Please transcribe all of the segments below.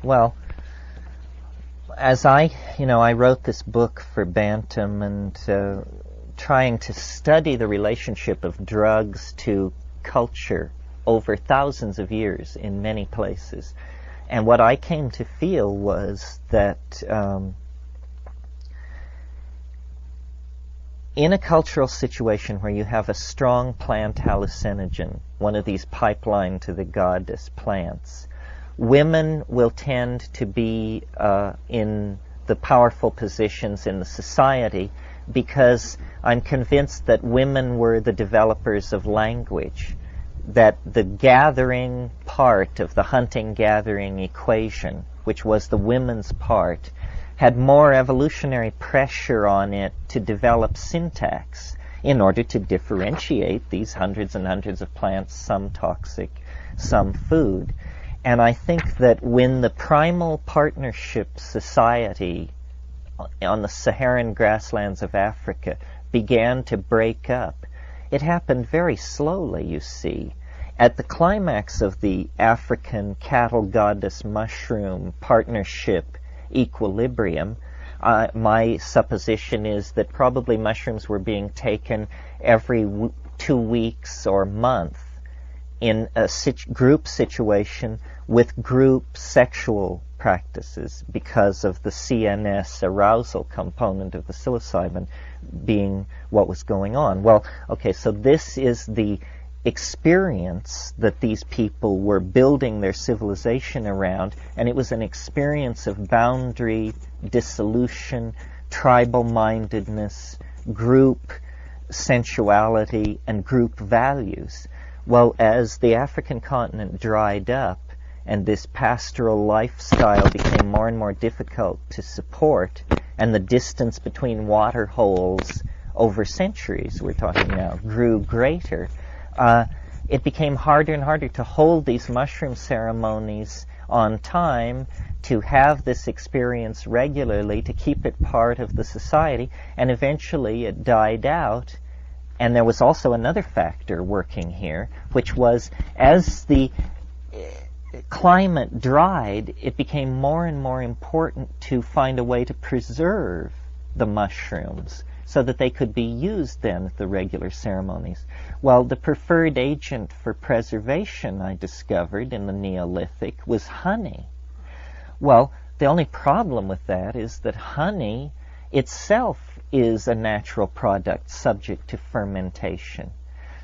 Well, as I wrote this book for Bantam and trying to study the relationship of drugs to culture over thousands of years in many places. And what I came to feel was that in a cultural situation where you have a strong plant hallucinogen, one of these pipeline to the goddess plants, women will tend to be in the powerful positions in the society because I'm convinced that women were the developers of language, that the gathering part of the hunting-gathering equation, which was the women's part, had more evolutionary pressure on it to develop syntax in order to differentiate these hundreds and hundreds of plants, some toxic, some food. And I think that when the primal partnership society on the Saharan grasslands of Africa began to break up, it happened very slowly, you see. At the climax of the African cattle goddess mushroom partnership equilibrium, my supposition is that probably mushrooms were being taken every 2 weeks or month in a group situation with group sexual practices because of the CNS arousal component of the psilocybin being what was going on. Well, okay, so this is the experience that these people were building their civilization around, and it was an experience of boundary dissolution, tribal-mindedness, group sensuality, and group values. Well, as the African continent dried up and this pastoral lifestyle became more and more difficult to support, and the distance between water holes over centuries, we're talking now, grew greater, it became harder and harder to hold these mushroom ceremonies on time, to have this experience regularly, to keep it part of the society, and eventually it died out. And there was also another factor working here, which was as the climate dried, it became more and more important to find a way to preserve the mushrooms so that they could be used then at the regular ceremonies. Well, the preferred agent for preservation, I discovered in the Neolithic, was honey. Well, the only problem with that is that honey itself is a natural product subject to fermentation.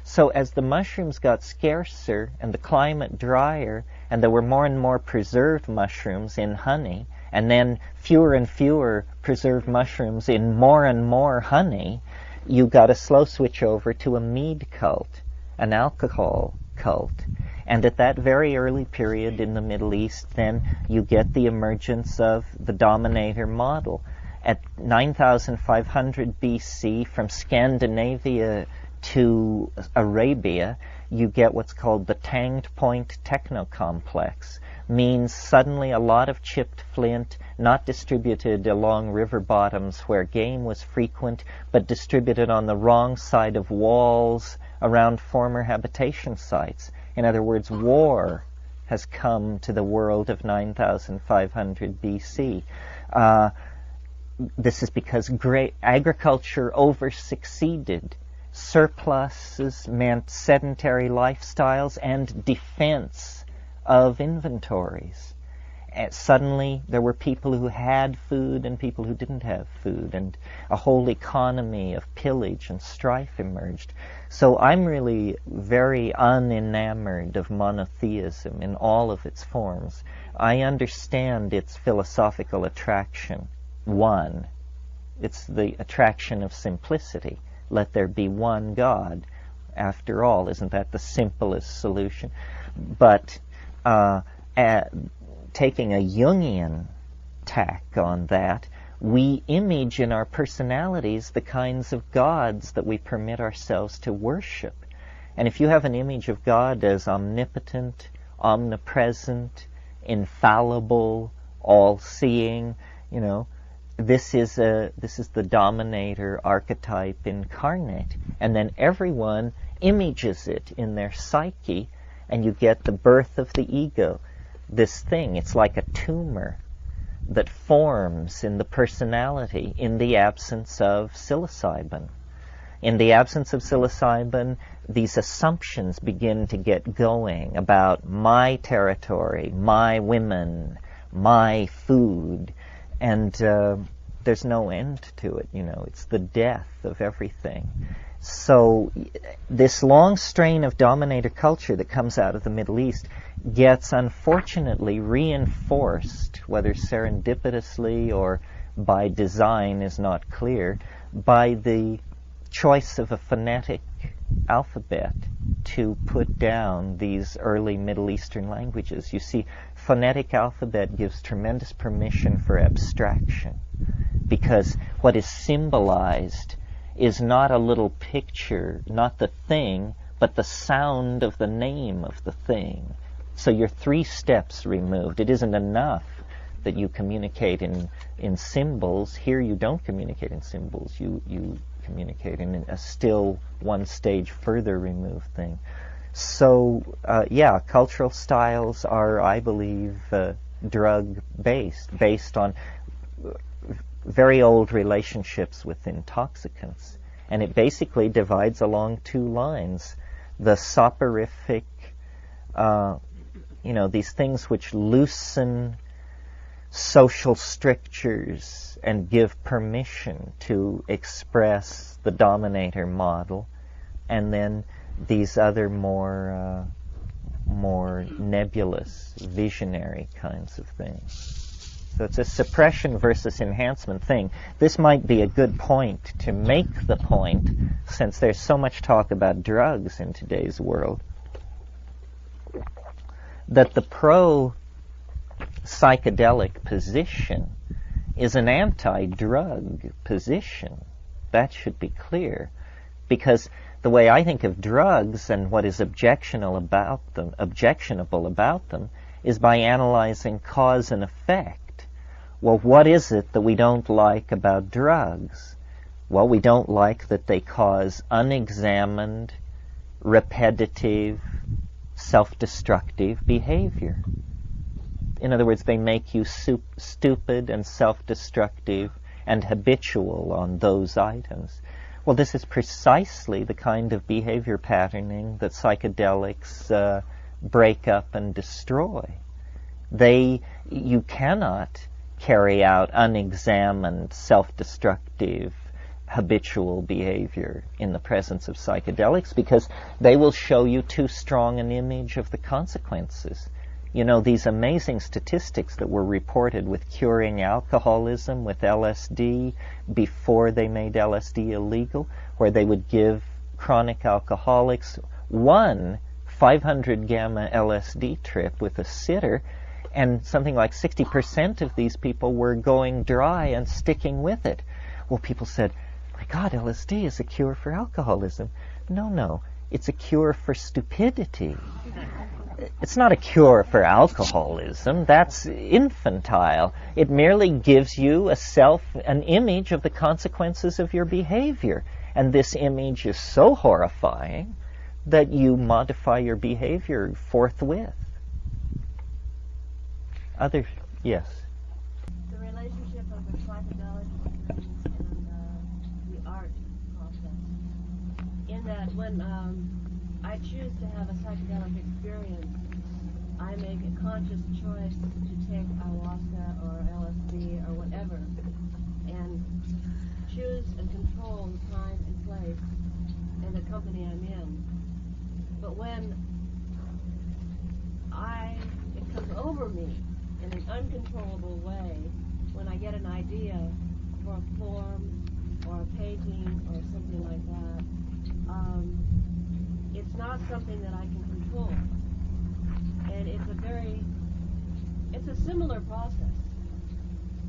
So as the mushrooms got scarcer and the climate drier, and there were more and more preserved mushrooms in honey, and then fewer and fewer preserved mushrooms in more and more honey, you got a slow switch over to a mead cult, an alcohol cult. And at that very early period in the Middle East, then you get the emergence of the dominator model. At 9,500 BC, from Scandinavia to Arabia, you get what's called the Tanged Point Technocomplex. Means suddenly a lot of chipped flint, not distributed along river bottoms where game was frequent, but distributed on the wrong side of walls around former habitation sites. In other words, war has come to the world of 9,500 BC. This is because great agriculture over-succeeded. Surpluses meant sedentary lifestyles and defense of inventories. And suddenly there were people who had food and people who didn't have food, and a whole economy of pillage and strife emerged. So I'm really very unenamored of monotheism in all of its forms. I understand its philosophical attraction. One, it's the attraction of simplicity. Let there be one God. After all, isn't that the simplest solution? But taking a Jungian tack on that, we image in our personalities the kinds of gods that we permit ourselves to worship. And if you have an image of God as omnipotent, omnipresent, infallible, all-seeing, this is the dominator archetype incarnate. And then everyone images it in their psyche, and you get the birth of the ego. this thing. It's like a tumor that forms in the personality in the absence of psilocybin. In the absence of psilocybin, these assumptions begin to get going about my territory, my women, my food, and there's no end to it. It's the death of everything. So this long strain of dominator culture that comes out of the Middle East gets unfortunately reinforced, whether serendipitously or by design is not clear, by the choice of a phonetic alphabet to put down these early Middle Eastern languages. You see, phonetic alphabet gives tremendous permission for abstraction, because what is symbolized is not a little picture, not the thing, but the sound of the name of the thing. So you're 3 steps removed. It isn't enough that you communicate in symbols. Here you don't communicate in symbols. You communicate in a still 1 stage further removed thing. So, cultural styles are, I believe, drug-based, based on very old relationships with intoxicants. And it basically divides along 2 lines. The soporific, these things which loosen social strictures and give permission to express the dominator model, and then these other more nebulous, visionary kinds of things. So it's a suppression versus enhancement thing. This might be a good point to make the point, since there's so much talk about drugs in today's world, that the pro-psychedelic position is an anti-drug position. That should be clear, because the way I think of drugs and what is objectionable about them is by analyzing cause and effect. Well, what is it that we don't like about drugs? Well, we don't like that they cause unexamined, repetitive, self-destructive behavior. In other words, they make you stupid and self-destructive and habitual on those items. Well, this is precisely the kind of behavior patterning that psychedelics break up and destroy. You cannot carry out unexamined, self-destructive, habitual behavior in the presence of psychedelics, because they will show you too strong an image of the consequences. These amazing statistics that were reported with curing alcoholism with LSD before they made LSD illegal, where they would give chronic alcoholics 1 500 gamma LSD trip with a sitter, and something like 60% of these people were going dry and sticking with it. Well, people said, my God, LSD is a cure for alcoholism. No, it's a cure for stupidity. It's not a cure for alcoholism. That's infantile. It merely gives you an image of the consequences of your behavior. And this image is so horrifying that you modify your behavior forthwith. Yes? The relationship of the psychedelic and the art process. In that when I choose to have a psychedelic experience, I make a conscious choice to take ayahuasca or LSD or whatever, and choose and control the time and place and the company I'm in. But when it comes over me in an uncontrollable way, when I get an idea for a form or a painting or something like that, it's not something that I can control. And it's a similar process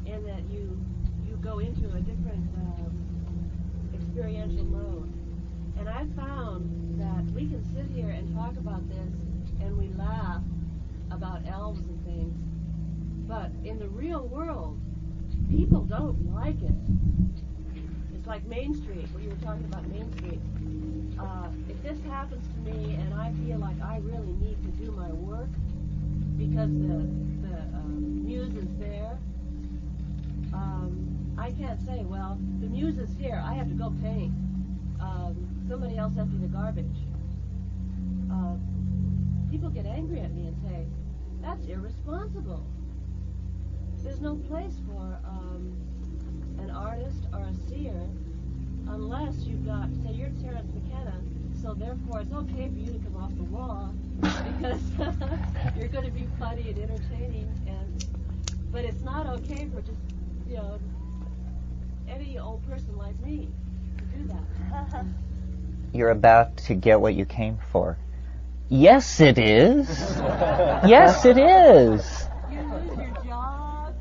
in that you go into a different experiential mode. And I found that we can sit here and talk about this and we laugh about elves and things, but in the real world, people don't like it. It's like Main Street, where you were talking about Main Street. If this happens to me and I feel like I really need to do my work, because the muse is there. I can't say, well, the muse is here, I have to go paint. Somebody else empty the garbage. People get angry at me and say, that's irresponsible. There's no place for an artist or a seer unless you've got, say you're Terence McKenna, so therefore it's okay for you to come off the wall because you're going to be funny and entertaining, but it's not okay for just, any old person like me to do that. You're about to get what you came for. Yes, it is. Yes, it is. You lose your job.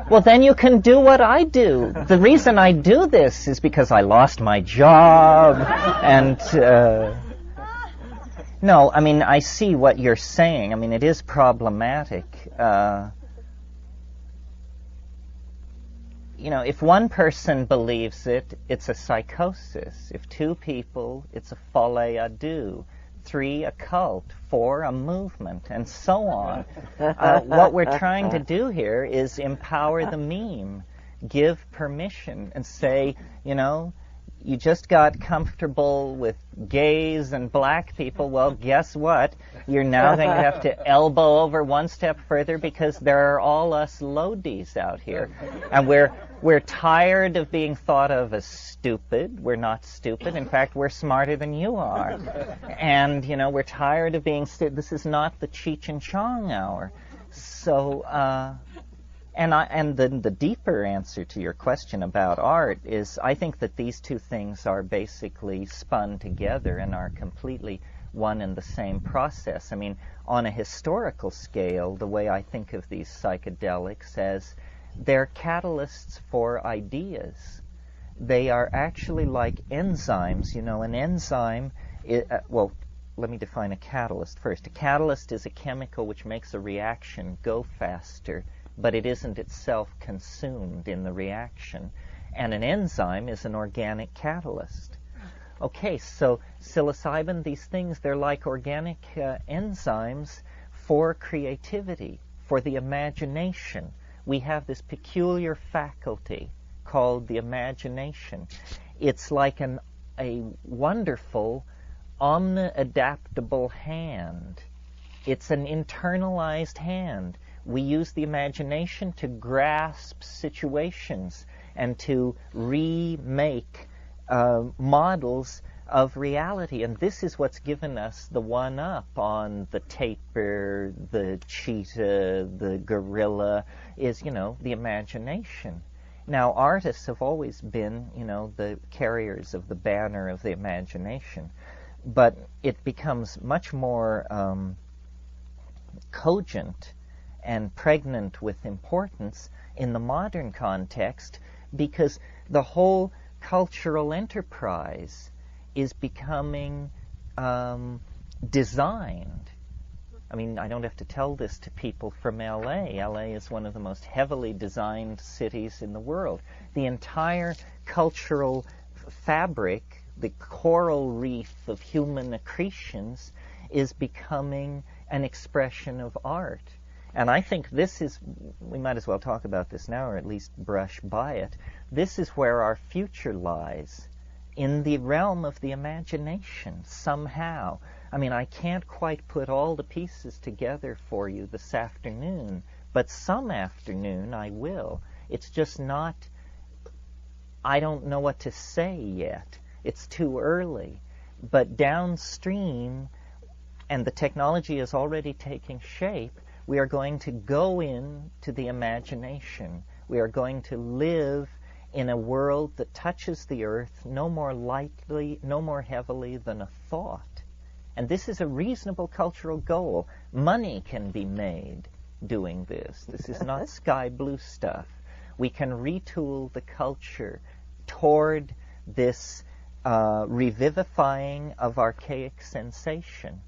Well, then you can do what I do. The reason I do this is because I lost my job. And, no, I mean, I see what you're saying. I mean, it is problematic. If one person believes it, it's a psychosis. If two people, it's a folie à deux. 3, a cult. 4, a movement, and so on. What we're trying to do here is empower the meme, give permission, and say, you just got comfortable with gays and black people. Well, guess what? You're now going to have to elbow over one step further because there are all us lodies out here. And we're tired of being thought of as stupid. We're not stupid. In fact, we're smarter than you are. And, we're tired of being this is not the Cheech and Chong hour. So, and then the deeper answer to your question about art is I think that these two things are basically spun together and are completely one and the same process. I mean, on a historical scale, the way I think of these psychedelics as they're catalysts for ideas. They are actually like enzymes. An enzyme, well, let me define a catalyst first. A catalyst is a chemical which makes a reaction go faster, but it isn't itself consumed in the reaction. And an enzyme is an organic catalyst. Okay, so psilocybin, these things, they're like organic enzymes for creativity, for the imagination. We have this peculiar faculty called the imagination. It's like a wonderful, omni-adaptable hand. It's an internalized hand. We use the imagination to grasp situations and to remake models of reality. And this is what's given us the one-up on the tapir, the cheetah, the gorilla, is, the imagination. Now, artists have always been, the carriers of the banner of the imagination. But it becomes much more cogent and pregnant with importance in the modern context because the whole cultural enterprise is becoming designed. I mean, I don't have to tell this to people from L.A. L.A. is one of the most heavily designed cities in the world. The entire cultural fabric, the coral reef of human accretions, is becoming an expression of art. And I think this is, we might as well talk about this now, or at least brush by it. This is where our future lies, in the realm of the imagination, somehow. I mean, I can't quite put all the pieces together for you this afternoon, but some afternoon I will. It's just not, I don't know what to say yet. It's too early. But downstream, and the technology is already taking shape, we are going to go into the imagination. We are going to live in a world that touches the earth no more lightly, no more heavily than a thought. And this is a reasonable cultural goal. Money can be made doing this. This is not sky blue stuff. We can retool the culture toward this revivifying of archaic sensation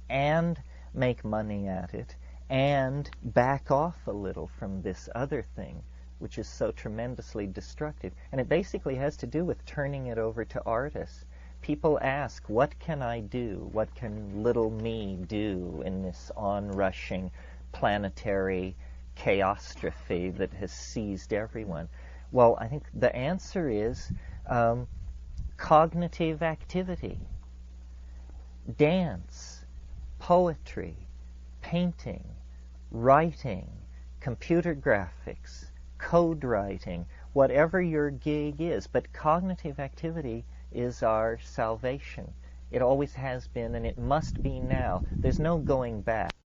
and make money at it and back off a little from this other thing, which is so tremendously destructive. And it basically has to do with turning it over to artists. People ask, what can I do? What can little me do in this onrushing planetary chaostrophe that has seized everyone? Well, I think the answer is cognitive activity. Dance, poetry, painting, writing, computer graphics, code writing, whatever your gig is. But cognitive activity is our salvation. It always has been, and it must be now. There's no going back.